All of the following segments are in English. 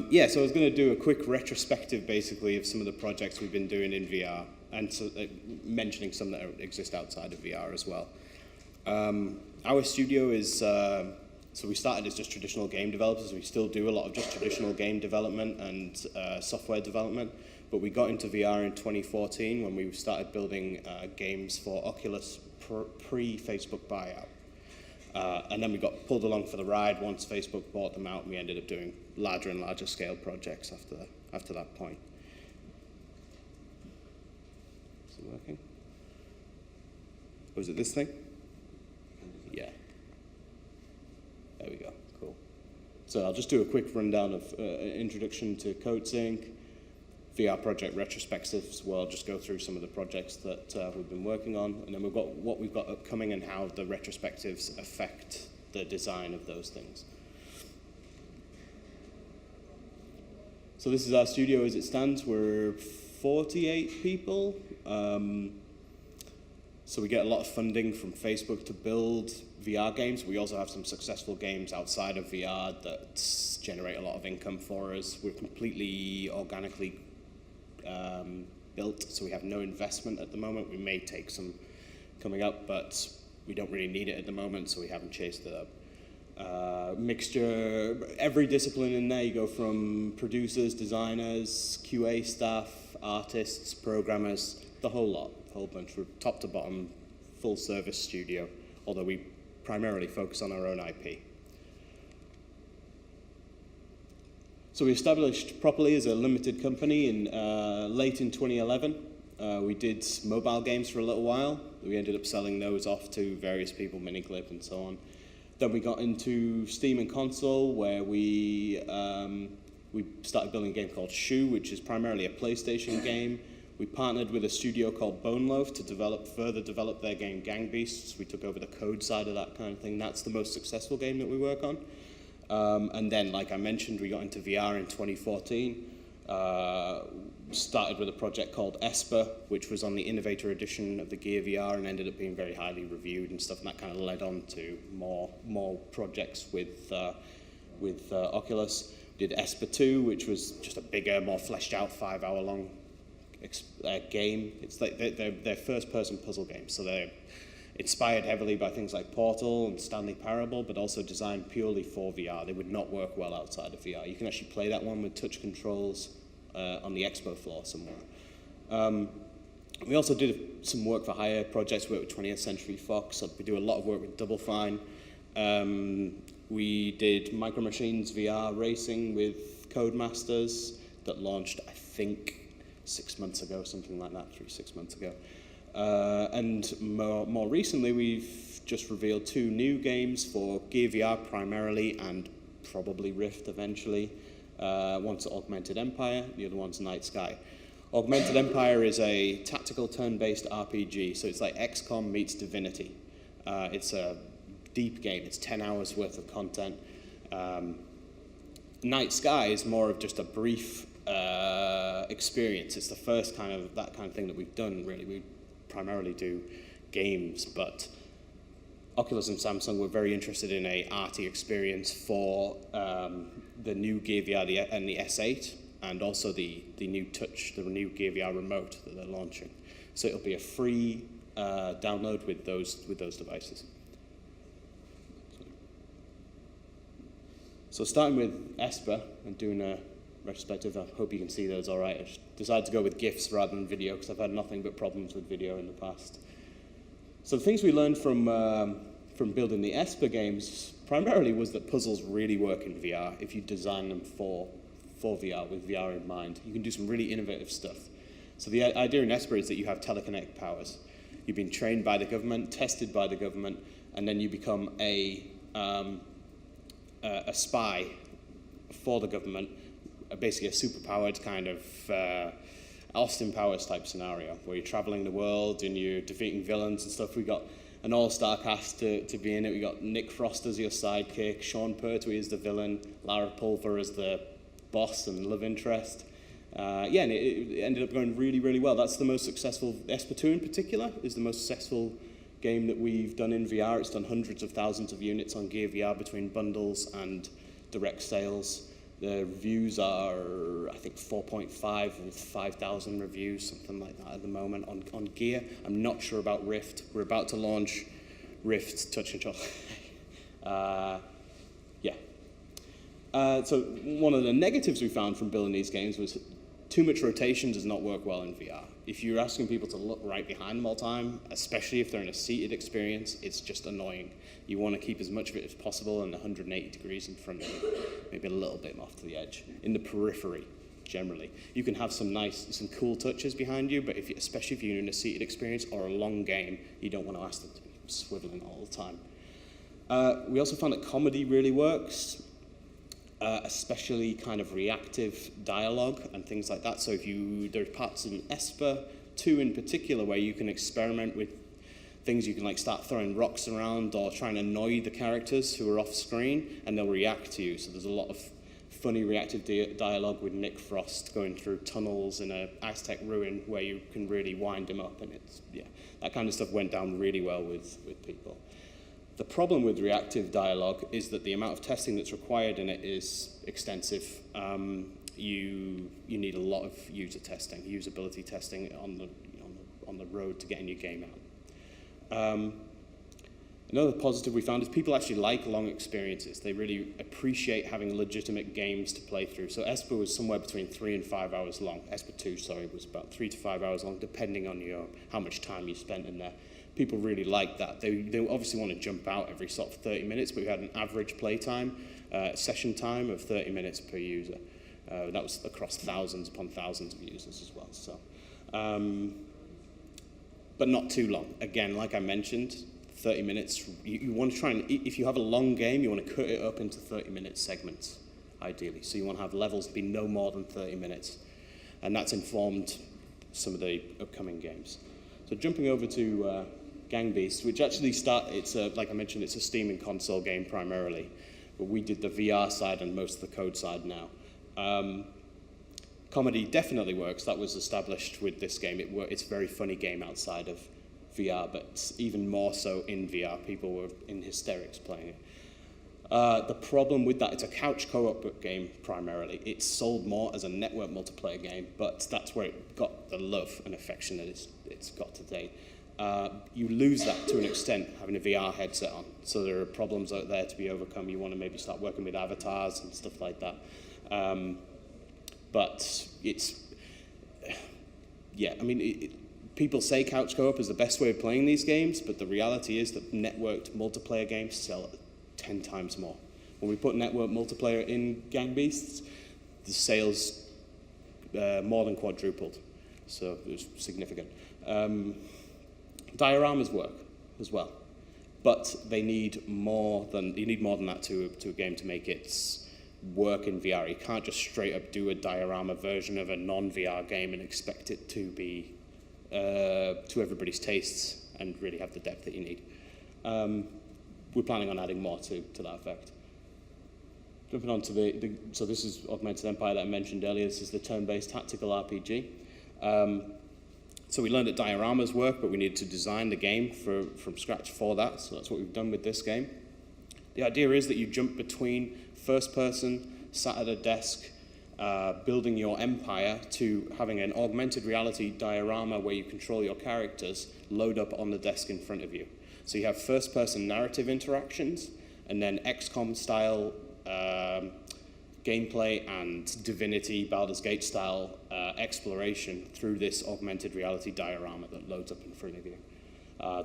Yeah, so I was going to do a quick retrospective, basically, of some of the projects we've been doing in VR, and so, mentioning some that exist outside of VR as well. Our studio is, so we started as just traditional game developers. We still do a lot of just traditional game development and software development, but we got into VR in 2014 when we started building games for Oculus pre-Facebook buyout. And then we got pulled along for the ride once Facebook bought them out, and we ended up doing larger and larger scale projects after that point. Is it working? Oh, is it this thing? Yeah. There we go, cool. So I'll just do a quick rundown of introduction to Coatsink, VR project retrospectives, where I'll just go through some of the projects that we've been working on, and then we've got what we've got upcoming and how the retrospectives affect the design of those things. So this is our studio as it stands. We're 48 people. So we get a lot of funding from Facebook to build VR games. We also have some successful games outside of VR that generate a lot of income for us. We're completely organically built, so we have no investment at the moment. We may take some coming up, but we don't really need it at the moment, so we haven't chased it up. Mixture, every discipline in there. You go from producers, designers, QA staff, artists, programmers, the whole lot, a whole bunch. We're top to bottom, full service studio, although we primarily focus on our own IP. So we established properly as a limited company in late in 2011. We did mobile games for a little while. We ended up selling those off to various people, Miniclip and so on. Then we got into Steam and console, where we started building a game called Shoe, which is primarily a PlayStation game. We partnered with a studio called Bone Loaf to further develop their game Gang Beasts. We took over the code side of that kind of thing. That's the most successful game that we work on. And then, like I mentioned, we got into VR in 2014. Started with a project called Esper, which was on the Innovator edition of the Gear VR and ended up being very highly reviewed and stuff, and that kind of led on to more projects with Oculus. We did Esper 2, which was just a bigger, more fleshed out 5-hour-long game. It's like they're first-person puzzle games, so they're inspired heavily by things like Portal and Stanley Parable, but also designed purely for VR. They would not work well outside of VR. You can actually play that one with touch controls on the expo floor somewhere. We also did some work for hire projects, work with 20th Century Fox. So we do a lot of work with Double Fine. We did Micro Machines VR racing with Codemasters that launched, I think, 6 months ago, something like that, 6 months ago. And more recently, we've just revealed 2 new games for Gear VR primarily, and probably Rift eventually. One's Augmented Empire, the other one's Night Sky. Augmented Empire is a tactical turn-based RPG, so it's like XCOM meets Divinity. It's a deep game, it's 10 hours worth of content. Night Sky is more of just a brief experience. It's the first that kind of thing that we've done, really. We primarily do games, but Oculus and Samsung were very interested in a arty experience for the new Gear VR and the S8, and also the new new Gear VR remote that they're launching. So it'll be a free download with those devices. So starting with Esper and doing a retrospective, I hope you can see those all right. I just decided to go with GIFs rather than video because I've had nothing but problems with video in the past. So the things we learned from building the Esper games primarily was that puzzles really work in VR if you design them for VR, with VR in mind. You can do some really innovative stuff. So the idea in Esper is that you have telekinetic powers. You've been trained by the government, tested by the government, and then you become a spy for the government, basically a superpowered kind of Austin Powers type scenario where you're traveling the world and you're defeating villains and stuff. We got an all-star cast to be in it. We got Nick Frost as your sidekick, Sean Pertwee as the villain, Lara Pulver as the boss and love interest. And it ended up going really, really well. That's the most successful, Esper 2 in particular, is the most successful game that we've done in VR. It's done hundreds of thousands of units on Gear VR between bundles and direct sales. The reviews are, I think, 4.5 with 5,000 reviews, something like that at the moment on Gear. I'm not sure about Rift. We're about to launch Rift Touch Control. Yeah. So one of the negatives we found from building these games was too much rotation does not work well in VR. If you're asking people to look right behind them all the time, especially if they're in a seated experience, it's just annoying. You want to keep as much of it as possible in 180 degrees in front of you, maybe a little bit off to the edge, in the periphery, generally. You can have some cool touches behind you, but especially if you're in a seated experience or a long game, you don't want to ask them to be swiveling all the time. We also found that comedy really works, especially kind of reactive dialogue and things like that. So there's parts in Esper 2 in particular where you can experiment with things. You can like start throwing rocks around or trying to annoy the characters who are off screen, and they'll react to you. So there's a lot of funny reactive dialogue with Nick Frost going through tunnels in an Aztec ruin where you can really wind him up, and that kind of stuff went down really well with people. The problem with reactive dialogue is that the amount of testing that's required in it is extensive. You need a lot of user testing, usability testing on the road to getting your game out. Another positive we found is people actually like long experiences. They really appreciate having legitimate games to play through. So Esper was somewhere between 3 and 5 hours long. Esper 2, was about 3 to 5 hours long, depending on how much time you spent in there. People really like that. They obviously want to jump out every sort of 30 minutes, but we had an average play time, session time of 30 minutes per user. That was across thousands upon thousands of users as well. So, but not too long. Again, like I mentioned, 30 minutes. You want to try and, if you have a long game, you want to cut it up into 30-minute segments, ideally. So you want to have levels be no more than 30 minutes. And that's informed some of the upcoming games. So jumping over to Gang Beasts, which actually like I mentioned, it's a Steam and console game primarily, but we did the VR side and most of the code side now. Comedy definitely works. That was established with this game. It's a very funny game outside of VR, but even more so in VR. People were in hysterics playing it. The problem with that, it's a couch co-op game primarily. It's sold more as a network multiplayer game, but that's where it got the love and affection that it's got today. You lose that to an extent having a VR headset on. So there are problems out there to be overcome. You want to maybe start working with avatars and stuff like that. But people say couch co-op is the best way of playing these games, but the reality is that networked multiplayer games sell 10 times more. When we put network multiplayer in Gang Beasts, the sales more than quadrupled. So it was significant. Dioramas work as well, but you need more than that to a game to make it work in VR. You can't just straight up do a diorama version of a non-VR game and expect it to be to everybody's tastes and really have the depth that you need. We're planning on adding more to that effect. Jumping on to so this is Augmented Empire that I mentioned earlier. This is the turn-based tactical RPG. So we learned that dioramas work, but we needed to design the game from scratch for that. So that's what we've done with this game. The idea is that you jump between first person, sat at a desk, building your empire, to having an augmented reality diorama where you control your characters load up on the desk in front of you. So you have first person narrative interactions, and then XCOM style gameplay and Divinity, Baldur's Gate style exploration through this augmented reality diorama that loads up in front of you.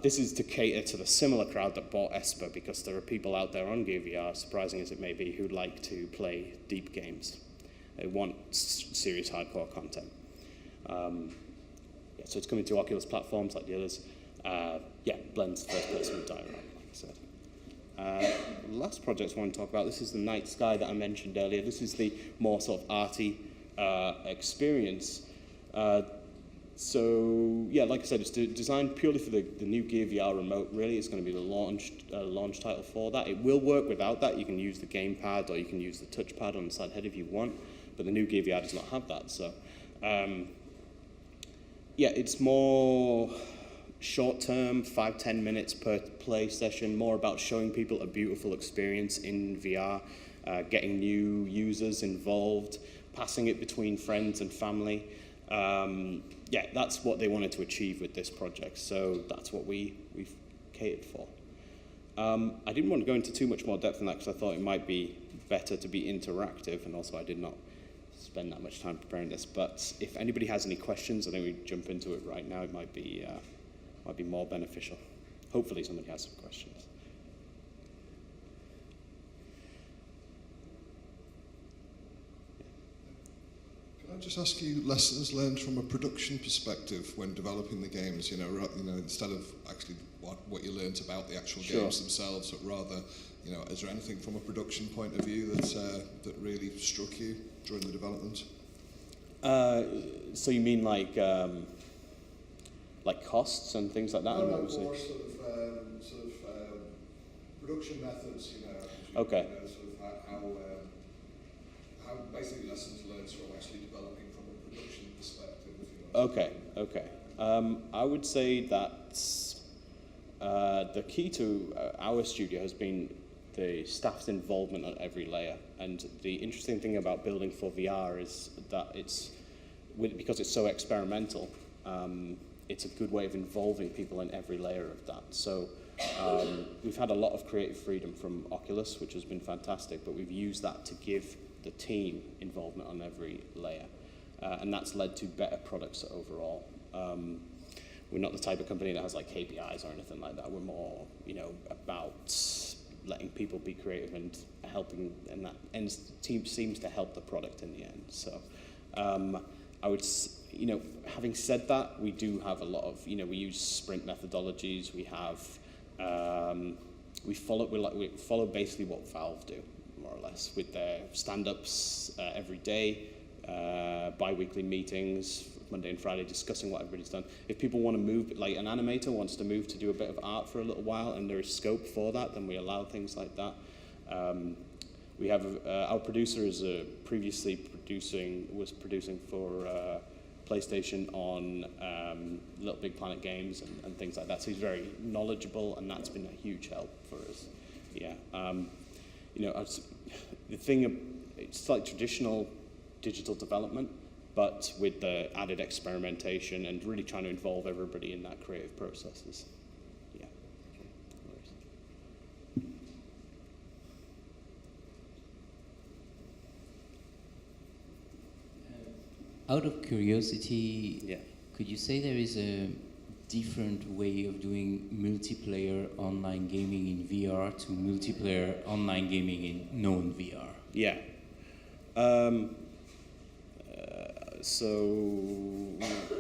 This is to cater to the similar crowd that bought Esper, because there are people out there on Gear VR, surprising as it may be, who like to play deep games. They want serious hardcore content. So it's coming to Oculus platforms like the others. Blends first person with diorama, like I said. The last project I want to talk about, this is the Night Sky that I mentioned earlier. This is the more sort of arty experience. Like I said, it's designed purely for the new Gear VR remote, really. It's going to be the launch title for that. It will work without that. You can use the gamepad or you can use the touchpad on the side head if you want, but the new Gear VR does not have that. So, it's more short-term, 5-10 minutes per play session, more about showing people a beautiful experience in VR, getting new users involved, passing it between friends and family. Yeah, that's what they wanted to achieve with this project, so that's what we've catered for. I didn't want to go into too much more depth in that because I thought it might be better to be interactive, and also I did not spend that much time preparing this. But if anybody has any questions, I think we jump into it right now. It might be more beneficial. Hopefully somebody has some questions. Can I just ask you lessons learned from a production perspective when developing the games? You know, instead of actually what you learnt about the actual games themselves, but rather, you know, is there anything from a production point of view that really struck you during the development? So you mean like costs and things like that? No, more sort of production methods. You know. Okay. You know, sort of how basically lessons learned from actually developing from a production perspective. If you know. Okay. I would say that the key to our studio has been the staff's involvement on every layer. And the interesting thing about building for VR is that because it's so experimental, it's a good way of involving people in every layer of that. So we've had a lot of creative freedom from Oculus, which has been fantastic, but we've used that to give the team involvement on every layer. And that's led to better products overall. We're not the type of company that has like KPIs or anything like that. We're more, you know, about letting people be creative and helping, and that and team seems to help the product in the end. So I would, you know, having said that, we do have a lot of, you know, we use sprint methodologies. We have we follow basically what Valve do, more or less, with their stand-ups every day, bi-weekly meetings, Monday and Friday, discussing what everybody's done. If people want to move, like an animator wants to move to do a bit of art for a little while and there is scope for that, then we allow things like that. We have, our producer is was producing for PlayStation on Little Big Planet games and things like that, so he's very knowledgeable, and that's been a huge help for us. Yeah, you know, the thing, it's like traditional digital development, but with the added experimentation and really trying to involve everybody in that creative processes. Yeah. Out of curiosity, could you say there is a different way of doing multiplayer online gaming in VR to multiplayer online gaming in non-VR? Yeah. So,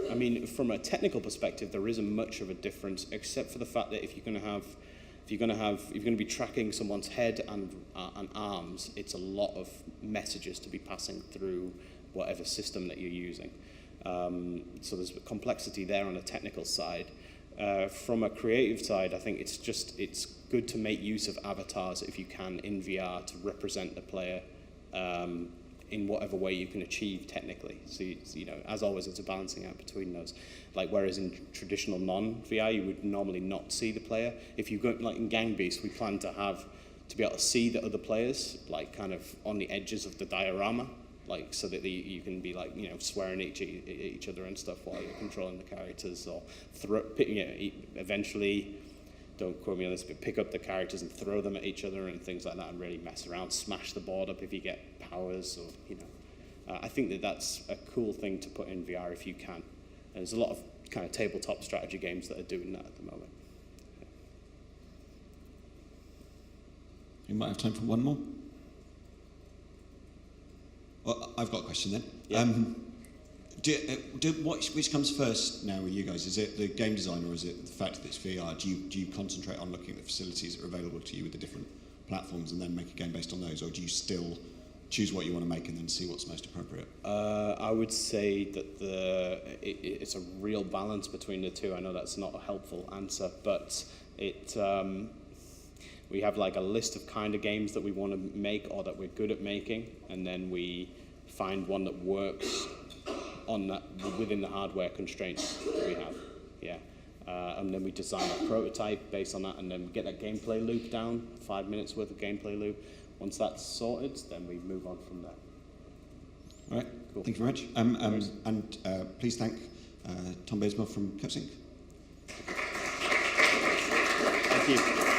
I mean, from a technical perspective, there isn't much of a difference, except for the fact that if you're going to be tracking someone's head and arms, it's a lot of messages to be passing through whatever system that you're using. So there's complexity there on the technical side. From a creative side, I think it's good to make use of avatars if you can in VR to represent the player in whatever way you can achieve technically. So you know, as always, it's a balancing act between those. Like whereas in traditional non-VR, you would normally not see the player. If you go like in Gang Beasts, we plan to be able to see the other players, like kind of on the edges of the diorama, like so that you can be like, you know, swearing at each other and stuff while you're controlling the characters, or eventually, don't quote me on this, but pick up the characters and throw them at each other and things like that, and really mess around, smash the board up if you get powers, or you know. I think that's a cool thing to put in VR if you can. And there's a lot of kind of tabletop strategy games that are doing that at the moment. You might have time for one more. Well, I've got a question then. Yeah. Which comes first now with you guys? Is it the game design, or is it the fact that it's VR? Do you concentrate on looking at the facilities that are available to you with the different platforms and then make a game based on those, or do you still choose what you want to make and then see what's most appropriate? I would say that it's a real balance between the two. I know that's not a helpful answer, but we have like a list of kind of games that we want to make or that we're good at making, and then we find one that works on that within the hardware constraints that we have. Yeah. And then we design a prototype based on that, and then get that gameplay loop down, 5 minutes worth of gameplay loop, Once that's sorted, then we move on from there. All right, Cool. thank you very much. And please thank Tom Beardsmore from Coatsink. Thank you.